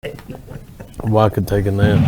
Well, I could take a nap.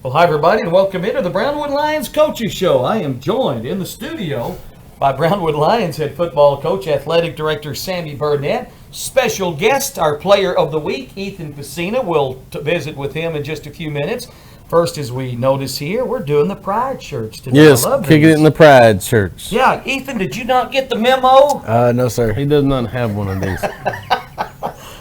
Well, hi everybody, and welcome into the Brownwood Lions Coaches Show. I am joined in the studio by Brownwood Lions head football coach, athletic director Sammy Burnett. Special guest, our player of the week, Ethan Pacina. We'll visit with him in just a few minutes. First, as we notice here, we're doing the Pride shirts today. Yes, kicking it in the Pride shirts. Yeah, Ethan, did you not get the memo? No, sir. He does not have one of these.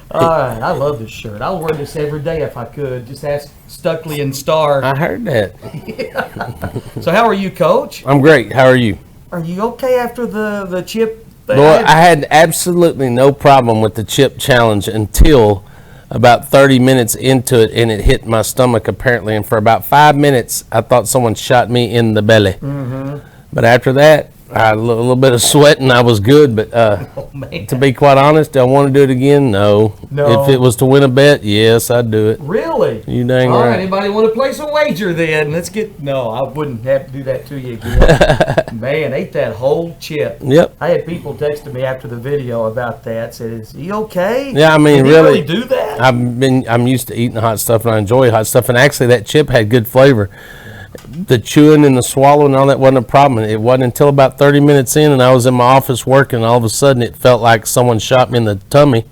All right, I love this shirt. I'll wear this every day if I could. Just ask Stuckley and Starr. I heard that. Yeah. So how are you, Coach? I'm great. How are you? Are you okay after the chip thing? Boy, I had absolutely no problem with the chip challenge until about 30 minutes into it, and it hit my stomach apparently. And for about 5 minutes, I thought someone shot me in the belly. Mm-hmm. But after that, I had a little bit of sweat and I was good, but to be quite honest, do I want to do it again? No. If it was to win a bet, yes, I'd do it. Really? You dang All right. right, anybody want to place a wager then? No, I wouldn't have to do that to you again. Man, ate that whole chip. Yep. I had people texting me after the video about that, said, is he okay? Yeah, I mean, Did he really do that? I'm used to eating hot stuff and I enjoy hot stuff, and actually that chip had good flavor. The chewing and the swallowing and all that wasn't a problem. It wasn't until about 30 minutes in and I was in my office working, and all of a sudden it felt like someone shot me in the tummy.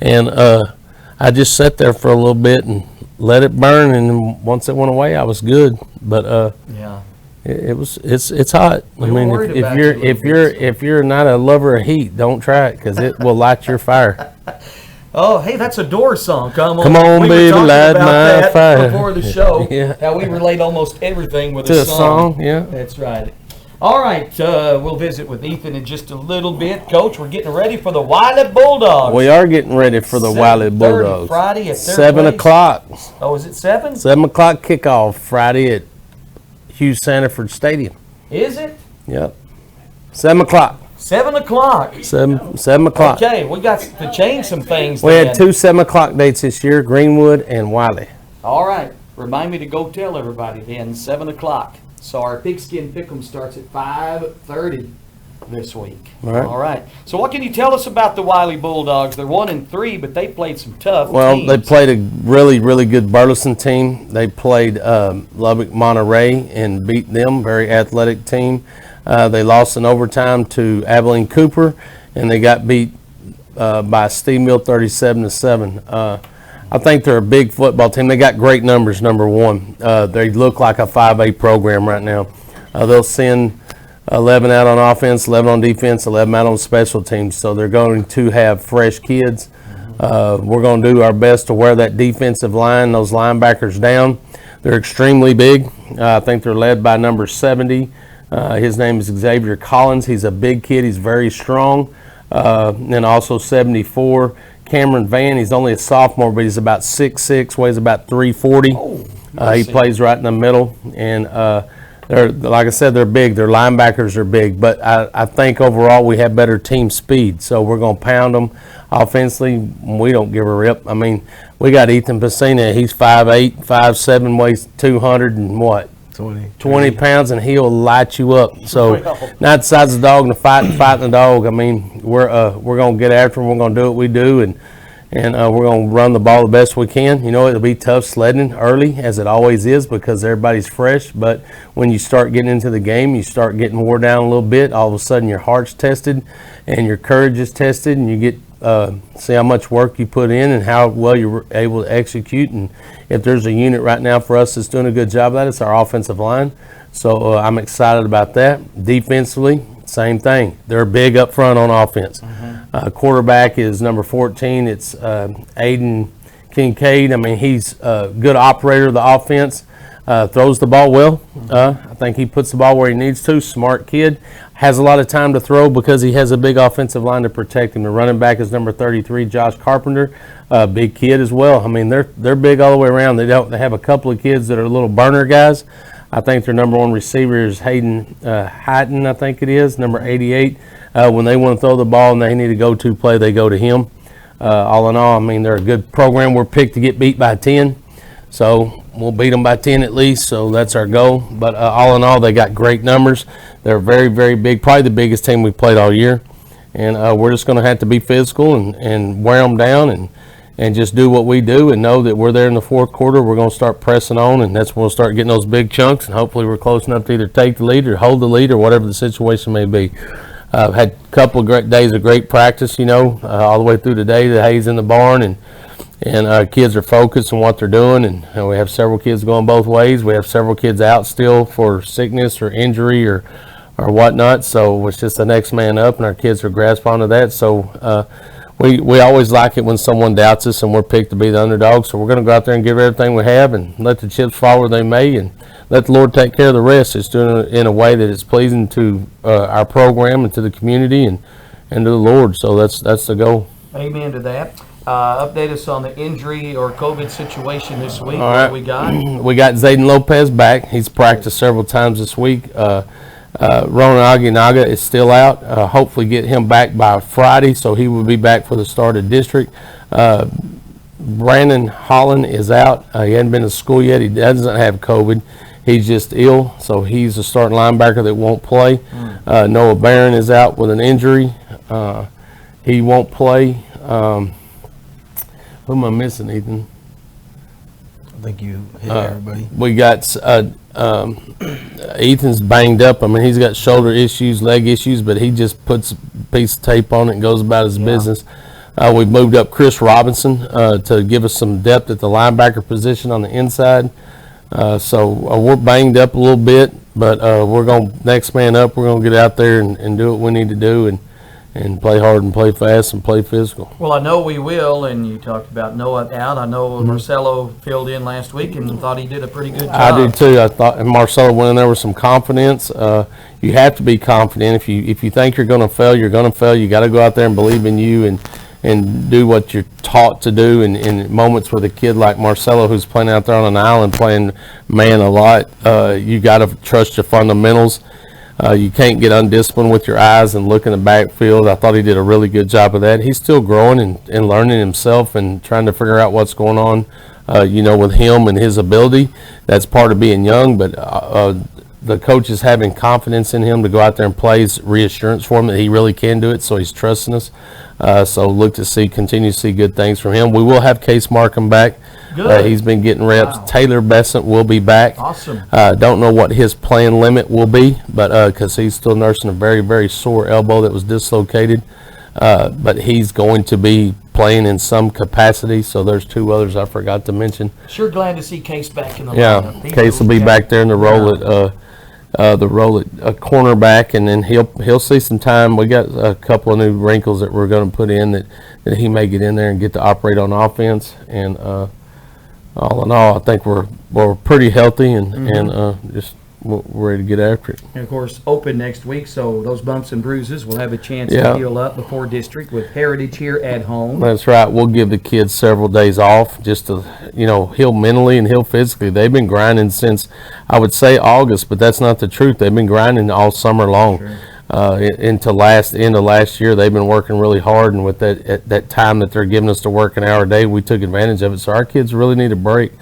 And I just sat there for a little bit and let it burn, and once it went away I was good. But Yeah. it's hot. I mean, worried about if you're not a lover of heat, don't try it, because it will light your fire. Oh, hey, that's a Doors song. Come on, baby, we were talking light about my that fire. before the show. Yeah. How we relate almost everything with To a song. yeah. That's right. All right, we'll visit with Ethan in just a little bit. Coach, we're getting ready for the Wiley Bulldogs. We are getting ready for the Wiley 7:30 Bulldogs. Friday at their 7 place. o'clock. Oh, is it 7? 7 o'clock kickoff Friday at Hugh Sanford Stadium. Is it? Yep. 7 o'clock. 7 o'clock. 7 o'clock. Okay, we got to change some things. We then. had 2 7 o'clock dates this year, Greenwood and Wiley. All right. Remind me to go tell everybody then, 7 o'clock. So our Pigskin Pickle starts at 5:30 this week. All right. So what can you tell us about the Wiley Bulldogs? They're 1-3, but they played some tough teams. They played a really, really good Burleson team. They played Lubbock Monterey and beat them, very athletic team. They lost in overtime to Abilene Cooper, and they got beat by Steve Mill 37-7. I think they're a big football team. They got great numbers, number one. They look like a 5A program right now. They'll send 11 out on offense, 11 on defense, 11 out on special teams. So they're going to have fresh kids. We're going to do our best to wear that defensive line, those linebackers down. They're extremely big. I think they're led by number 70. His name is Xavier Collins. He's a big kid. He's very strong. And also 74, Cameron Van. He's only a sophomore, but he's about 6'6", weighs about 340. He plays right in the middle. And they're, like I said, they're big. Their linebackers are big. But I think overall we have better team speed. So we're going to pound them offensively. We don't give a rip. I mean, we got Ethan Pacina. He's 5'8", 5'7", weighs 200 and what? 20 pounds, and he'll light you up. So not the size of the dog and fighting the dog. I mean, we're gonna get after him. We're gonna do what we do, and we're gonna run the ball the best we can. You know, it'll be tough sledding early, as it always is, because everybody's fresh. But when you start getting into the game, you start getting wore down a little bit. All of a sudden, your heart's tested, and your courage is tested, and you get see how much work you put in and how well you're able to execute. And if there's a unit right now for us that's doing a good job of that, it's our offensive line. So I'm excited about that. Defensively, same thing. They're big up front on offense. Quarterback is number 14. It's Aiden Kincaid. I mean, he's a good operator of the offense. Throws the ball well. I think he puts the ball where he needs to. Smart kid. has a lot of time to throw because he has a big offensive line to protect him. The running back is number 33, Josh Carpenter, big kid as well. I mean, they're big all the way around. They have a couple of kids that are little burner guys. I think their number one receiver is Hayden Hyten, I think it is, number 88. When they want to throw the ball and they need a go-to play, they go to him. All in all, I mean, they're a good program. We're picked to get beat by 10. So we'll beat them by 10 at least, so that's our goal. But all in all, they got great numbers. They're very, very big, probably the biggest team we've played all year. And we're just going to have to be physical and wear them down and just do what we do and know that we're there in the fourth quarter. We're going to start pressing on, and that's when we'll start getting those big chunks, and hopefully we're close enough to either take the lead or hold the lead or whatever the situation may be. I've had a couple of great days of great practice, all the way through the day. The hay's in the barn, and our kids are focused on what they're doing, and we have several kids going both ways. We have several kids out still for sickness or injury or whatnot, so it's just the next man up, and our kids are grasping onto that. So we always like it when someone doubts us and we're picked to be the underdog, so we're going to go out there and give everything we have and let the chips fall where they may and let the Lord take care of the rest. It's doing it in a way that is pleasing to our program and to the community and to the Lord, so that's the goal. Amen to that. Update us on the injury or COVID situation this week. All right. What we got? We got Zayden Lopez back. He's practiced several times this week. Ronan Aguinaga is still out. Hopefully get him back by Friday, so he will be back for the start of district. Brandon Holland is out. He hadn't been to school yet. He doesn't have COVID. He's just ill, so he's a starting linebacker that won't play. Noah Barron is out with an injury. He won't play. Who am I missing, Ethan? I think you hit everybody. We got Ethan's banged up. I mean, he's got shoulder issues, leg issues, but he just puts a piece of tape on it and goes about his business. We've moved up Chris Robinson to give us some depth at the linebacker position on the inside. So we're banged up a little bit, but we're going to next man up. We're going to get out there and do what we need to do and play hard and play fast and play physical. Well, I know we will, and you talked about Noah out. I know Marcelo filled in last week and thought he did a pretty good job. I did too. I thought Marcelo went in there with some confidence. You have to be confident. If you think you're going to fail, you're going to fail. You got to go out there and believe in you and do what you're taught to do. And in moments with a kid like Marcelo, who's playing out there on an island playing man a lot, you got to trust your fundamentals. You can't get undisciplined with your eyes and look in the backfield. I thought he did a really good job of that. He's still growing and learning himself and trying to figure out what's going on, with him and his ability. That's part of being young, but the coach is having confidence in him to go out there and play. Reassurance for him that he really can do it, so he's trusting us. So look to continue to see good things from him. We will have Case Markham back. Good. He's been getting reps. Wow. Taylor Besant will be back. Awesome. Don't know what his playing limit will be, but because he's still nursing a very, very sore elbow that was dislocated. But he's going to be playing in some capacity. So there's two others I forgot to mention. Sure glad to see Case back in the Yeah, lineup. Case will be back there in the role at cornerback, and then he'll see some time. We got a couple of new wrinkles that we're going to put in that he may get in there and get to operate on offense. And all in all, I think we're pretty healthy and just we're ready to get after it. And of course, open next week, so those bumps and bruises will have a chance to heal up before district with Heritage here at home. That's right. We'll give the kids several days off just to, heal mentally and heal physically. They've been grinding since, I would say, August, but that's not the truth. They've been grinding all summer long. Sure. Into end of last year, they've been working really hard, and with that time that they're giving us to work an hour a day, we took advantage of it. So our kids really need a break.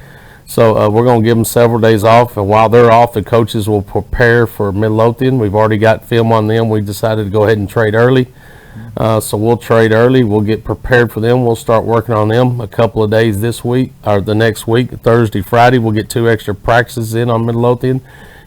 So we're going to give them several days off, and while they're off, the coaches will prepare for Midlothian. We've already got film on them. We decided to go ahead and trade early. So we'll trade early. We'll get prepared for them. We'll start working on them a couple of days this week, or the next week, Thursday, Friday. We'll get 2 extra practices in on Midlothian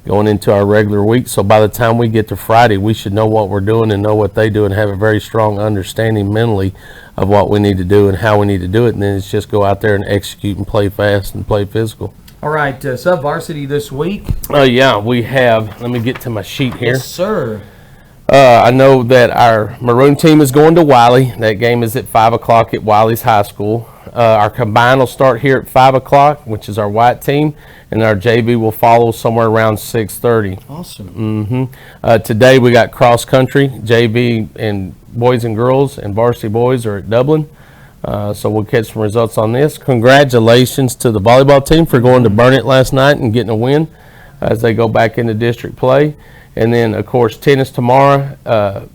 going into our regular week. So by the time we get to Friday, we should know what we're doing and know what they do and have a very strong understanding mentally of what we need to do and how we need to do it. And then it's just go out there and execute and play fast and play physical. All right, sub-varsity this week. Yeah, we have, let me get to my sheet here. Yes, sir. I know that our maroon team is going to Wiley. That game is at 5 o'clock at Wiley's High School. Our combine will start here at 5 o'clock, which is our white team, and our JV will follow somewhere around 6:30. Awesome. Today we got cross country, JV and boys and girls, and varsity boys are at Dublin. So we'll catch some results on this. Congratulations to the volleyball team for going to Burnett last night and getting a win as they go back into district play. And then, of course, tennis tomorrow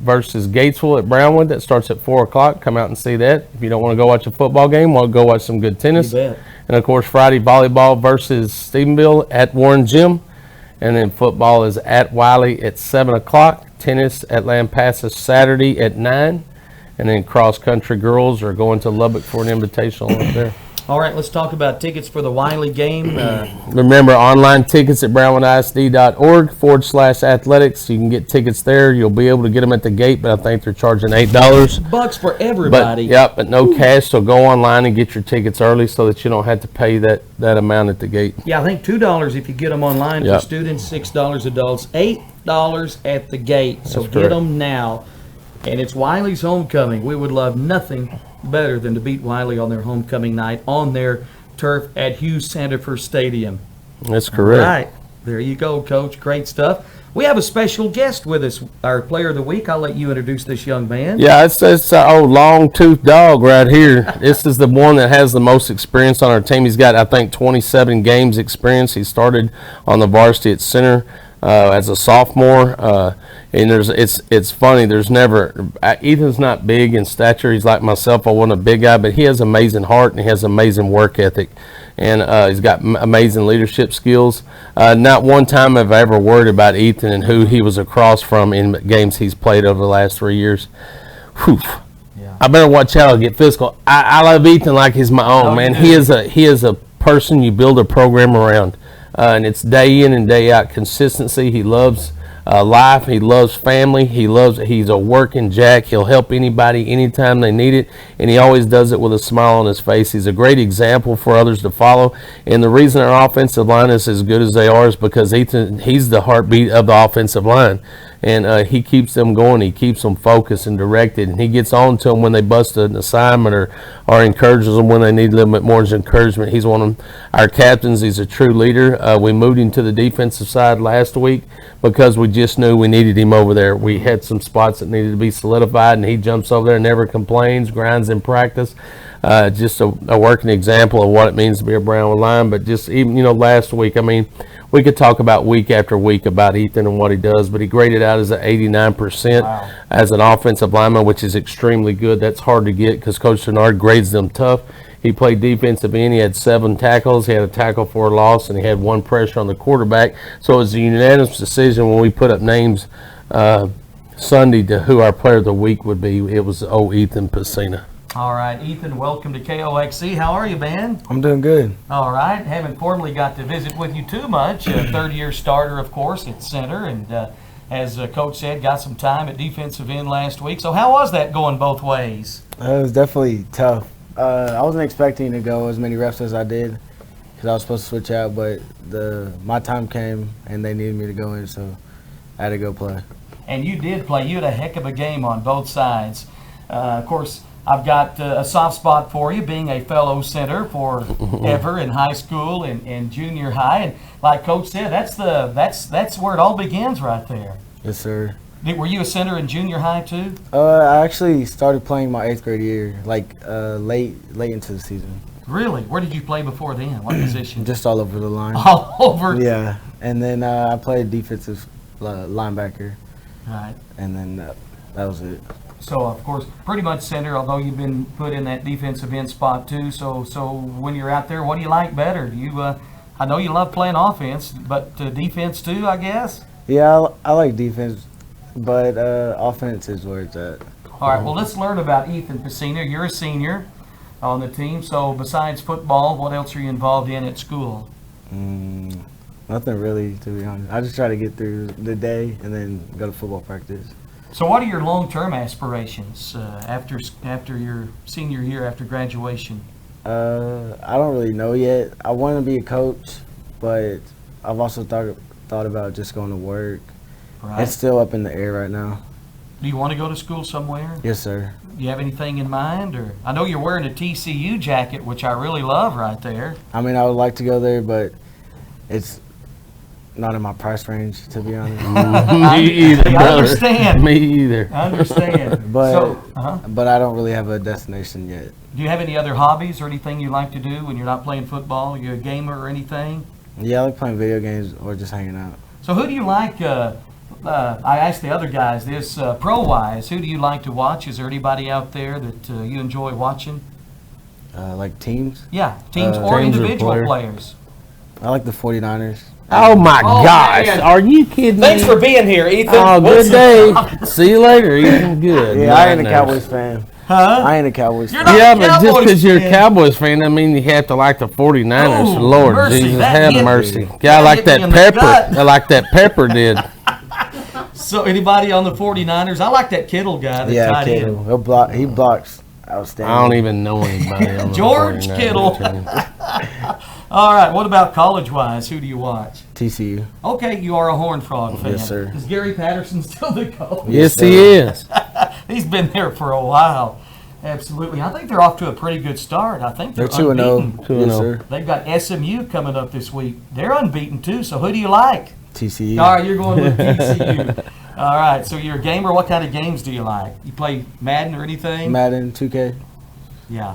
versus Gatesville at Brownwood. That starts at 4 o'clock. Come out and see that. If you don't want to go watch a football game, want to go watch some good tennis. You bet. And, of course, Friday, volleyball versus Stephenville at Warren Gym. And then football is at Wiley at 7 o'clock. Tennis at Lampasas Saturday at 9. And then cross-country girls are going to Lubbock for an invitational up there. All right, let's talk about tickets for the Wiley game. Remember, online tickets at brownwoodisd.org/athletics. You can get tickets there. You'll be able to get them at the gate, but I think they're charging $8. Bucks for everybody. But no cash, so go online and get your tickets early so that you don't have to pay that amount at the gate. Yeah, I think $2 if you get them online Yep. for students, $6 adults, $8 at the gate. So That's get correct. them now. And it's Wiley's homecoming. We would love nothing better than to beat Wiley on their homecoming night on their turf at Hughes Sandifer Stadium. That's correct. Right. There you go, Coach. Great stuff. We have a special guest with us, our player of the week. I'll let you introduce this young man. Yeah, it's our old long-toothed dog right here. This is the one that has the most experience on our team. He's got, I think, 27 games experience. He started on the varsity at center as a sophomore. And it's funny. There's never Ethan's not big in stature. He's like myself. I wasn't a big guy, but he has amazing heart and he has amazing work ethic, and he's got amazing leadership skills. Not one time have I ever worried about Ethan and who he was across from in games he's played over the last 3 years. Whew. Yeah. I better watch out. I'll get physical. I love Ethan like he's my own, Oh, man. you do. He is a person you build a program around, and it's day in and day out consistency. He loves life. He loves family. He's a working jack. He'll help anybody anytime they need it, and he always does it with a smile on his face. He's a great example for others to follow, and the reason our offensive line is as good as they are is because he's the heartbeat of the offensive line, and he keeps them going. He keeps them focused and directed, and he gets on to them when they bust an assignment or encourages them when they need a little bit more encouragement. He's one of our captains. He's a true leader. We moved him to the defensive side last week because we just knew we needed him over there. We had some spots that needed to be solidified, and he jumps over there, never complains, grinds in practice. Just a working example of what it means to be a Brownwood Lion. But just even, last week, I mean, we could talk about week after week about Ethan and what he does, but he graded out as an 89% as an offensive lineman, which is extremely good. That's hard to get because Coach Denard grades them tough. He played defensive end. He had 7 tackles. He had a tackle for a loss, and he had 1 pressure on the quarterback. So it was a unanimous decision when we put up names Sunday to who our player of the week would be. It was Ethan Pacina. All right, Ethan, welcome to KOXC. How are you, man? I'm doing good. All right. Haven't formally got to visit with you too much. Third-year starter, of course, at center, and as Coach said, got some time at defensive end last week. So how was that going both ways? It was definitely tough. I wasn't expecting to go as many reps as I did because I was supposed to switch out, but my time came and they needed me to go in, so I had to go play. And you did play. You had a heck of a game on both sides. Of course, I've got a soft spot for you, being a fellow center for ever in high school and junior high. And like Coach said, that's where it all begins right there. Yes, sir. Were you a center in junior high too? I actually started playing my 8th grade year, late into the season. Really? Where did you play before then? What position? Just all over the line. All over. Yeah, and then I played defensive linebacker, Right. and then that was it. So, of course, pretty much center, although you've been put in that defensive end spot too. So when you're out there, what do you like better? Do you? I know you love playing offense, but defense too, I guess? Yeah, I like defense, but offense is where it's at. All right, well, let's learn about Ethan Pacina. You're a senior on the team, so besides football, what else are you involved in at school? Nothing really, to be honest. I just try to get through the day and then go to football practice. So what are your long-term aspirations after your senior year, after graduation? I don't really know yet. I want to be a coach, but I've also thought about just going to work. Right. It's still up in the air right now. Do you want to go to school somewhere? Yes, sir. Do you have anything in mind? Or I know you're wearing a TCU jacket, which I really love right there. I mean, I would like to go there, but it's not in my price range, to be honest. Me either, I brother. understand. Me either. I understand. But So, but I don't really have a destination yet. do you have any other hobbies or anything you like to do when you're not playing football? You a gamer or anything? Yeah, I like playing video games or just hanging out. So who do you like? I asked the other guys this pro-wise. Who do you like to watch? Is there anybody out there that you enjoy watching? Like teams, Yeah, teams or Teams or individual players. players. I like the 49ers. Oh my Oh, gosh! man. Are you kidding Thanks me? for being here, Ethan. Oh, What's good day. See you later, Ethan. Good. Yeah, I ain't a Nice. Cowboys fan. Huh? I ain't a Cowboys You're fan. not- Yeah, but just Cowboys because you're a fan. Cowboys fan, doesn't mean you have to like the 49ers. Oh, Lord mercy, Jesus, that have hit- mercy. that Yeah, I like hit me that in the pepper. gut. I like that pepper did. So anybody on the 49ers? I like that Kittle guy that Yeah, tied Kittle. in. He'll block. He blocks outstanding. I don't even know anybody on the George 49ers Kittle. team. All right, what about college-wise? Who do you watch? TCU. Okay, you are a Horned Frog fan. Yes, sir. Is Gary Patterson still the coach? Yes, sir. he is. He's been there for a while. Absolutely. I think they're off to a pretty good start. I think They're they're 2-0. unbeaten. 2-0. Yes, sir. They've got SMU coming up this week. They're unbeaten too. So who do you like? TCU. All right, you're going with TCU. All right, so you're a gamer. What kind of games do you like? You play Madden or anything? Madden 2K. Yeah.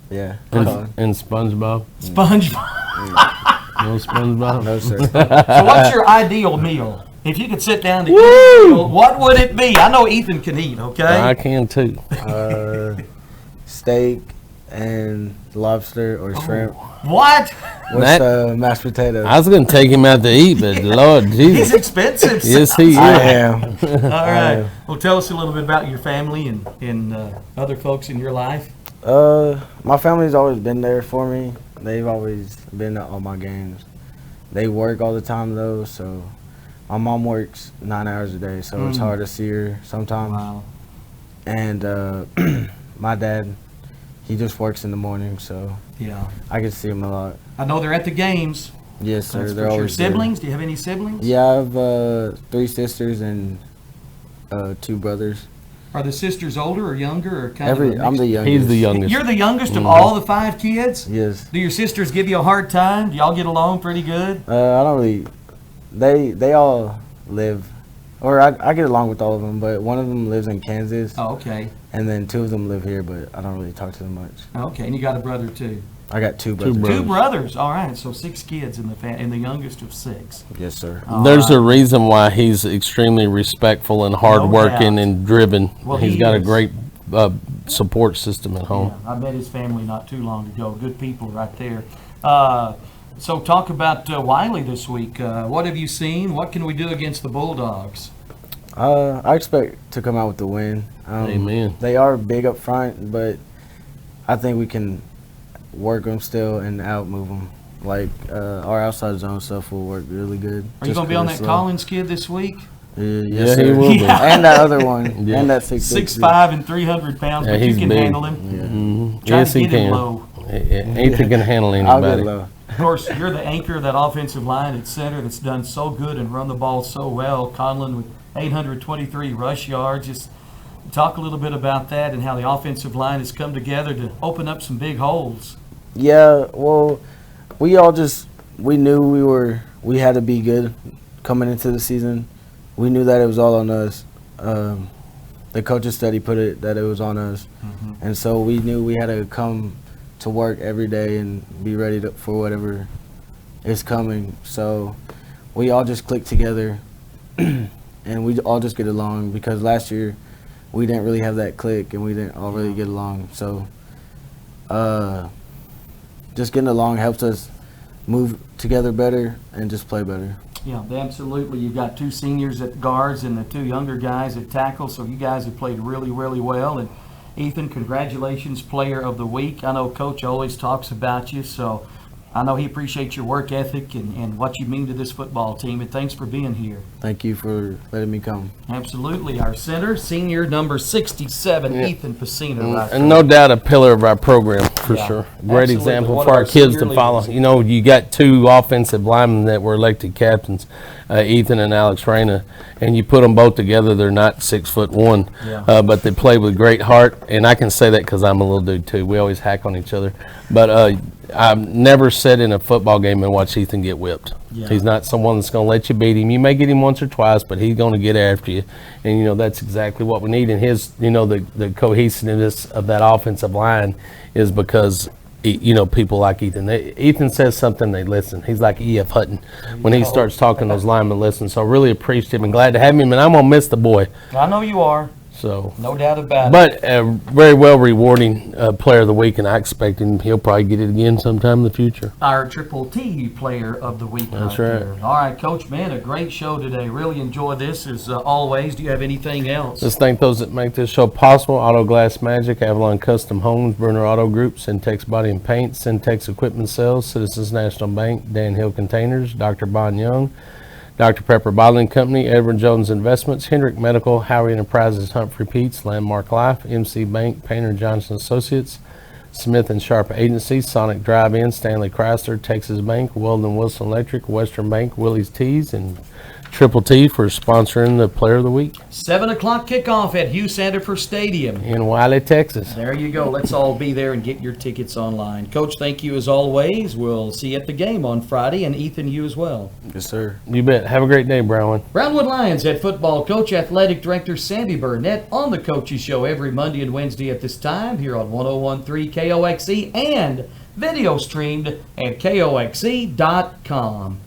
Yeah. And SpongeBob. SpongeBob. No SpongeBob. No, sir. So what's your ideal meal? If you could sit down to eat Woo! a meal, what would it be? I know Ethan can eat, okay? I can too. Steak and lobster or shrimp What? with That- mashed potatoes. I was going to take him out to eat, but Lord He's Jesus. expensive. Yes, he is. I am. All right. Well, tell us a little bit about your family and other folks in your life. My family's always been there for me. They've always been at all my games. They work all the time though, so my mom works 9 hours a day, so it's hard to see her sometimes. Wow. And my dad, he just works in the morning, so Yeah. I get to see him a lot. I know they're at the games. Yes, sir. That's They're for sure. always there. Siblings? Do you have any siblings? Yeah, I have 3 sisters and 2 brothers. Are the sisters older or younger or kind of a I'm the mix? youngest. He's the youngest. You're the youngest of all the 5 kids? Yes. Do your sisters give you a hard time? Do y'all get along pretty good? I don't really. They all live, or I get along with all of them, but one of them lives in Kansas, Oh, okay. and then 2 of them live here, but I don't really talk to them much. Okay, and you got a brother too. I got 2 brothers. brothers. 2 brothers. All right, so 6 kids in the and the youngest of 6. Yes, sir. There's a reason why he's extremely respectful and hardworking doubt. and driven. Well, He's he got a is. great support system at home. Yeah, I met his family not too long ago. Good people right there. So talk about Wiley this week. What have you seen? What can we do against the Bulldogs? I expect to come out with the win. Amen. They are big up front, but I think we can work them still and outmove them. Like our outside zone stuff will work really good. Are you going to be on that Collins kid this week? Yes, Yeah, sir. he will be. And that other one. Yeah. And that 6'6". 6'5" and 300 pounds, Yeah, but you he's can big. handle him. Mhm. Try Yes, to he get him can. low. Ethan can handle I'll get anybody. low. Of course, you're the anchor of that offensive line at center that's done so good and run the ball so well. Conlon with 823 rush yards. Just talk a little bit about that and how the offensive line has come together to open up some big holes. Yeah, well, we knew we had to be good coming into the season. We knew that it was all on us. The coaches study put it that it was on us, and so we knew we had to come to work every day and be ready for whatever is coming. So we all just clicked together, and we all just get along because last year we didn't really have that click and we didn't all really get along. So just getting along helps us move together better and just play better. Yeah, absolutely. You've got 2 seniors at guards and the 2 younger guys at tackle, so you guys have played really, really well. And Ethan, congratulations, Player of the Week. I know Coach always talks about you, so I know he appreciates your work ethic and what you mean to this football team, and thanks for being here. Thank you for letting me come. Absolutely. Our center, senior number 67, Yeah. Ethan Pacino. Right And no doubt a pillar of our program, for Yeah, sure. Great absolutely. example One for of our our kids senior to follow. leaders. You know, you got 2 offensive linemen that were elected captains. Ethan and Alex Reyna, and you put them both together, they're not 6'1", Yeah. but they play with great heart, and I can say that because I'm a little dude too. We always hack on each other, but I've never sat in a football game and watched Ethan get whipped. Yeah. He's not someone that's going to let you beat him. You may get him once or twice, but he's going to get after you, and that's exactly what we need. And his, the cohesiveness of that offensive line is because people like Ethan. Ethan says something, they listen. He's like E.F. Hutton. When he starts talking, those linemen listen. So really appreciative and glad to have him, and I'm going to miss the boy. I know you are. So, No doubt about it. but a very well rewarding player of the week, and I expect he'll probably get it again sometime in the future. Our Triple T player of the week. That's right right. there. All right, Coach, man, a great show today. Really enjoyed this as always. Do you have anything else? Let's thank those that make this show possible. Auto Glass Magic, Avalon Custom Homes, Burner Auto Group, Syntex Body and Paint, Syntex Equipment Sales, Citizens National Bank, Dan Hill Containers, Dr. Bon Young, Dr. Pepper Bottling Company, Edward Jones Investments, Hendrick Medical, Howry Enterprises, Humphrey Peets, Landmark Life, MC Bank, Painter Johnson Associates, Smith and Sharp Agency, Sonic Drive-In, Stanley Chrysler, Texas Bank, Weldon Wilson Electric, Western Bank, Willie's Teas, and Triple T for sponsoring the Player of the Week 7 o'clock kickoff at Hugh Sandifer Stadium. in Wiley, Texas. There you go. Let's all be there and get your tickets online. Coach, thank you as always. We'll see you at the game on Friday, and Ethan, you as well. Yes, sir. You bet. Have a great day, Brown. Brownwood Lions head football coach, athletic director Sandy Burnett on the Coaches Show every Monday and Wednesday at this time here on 101.3 KOXE and video streamed at KOXE.com.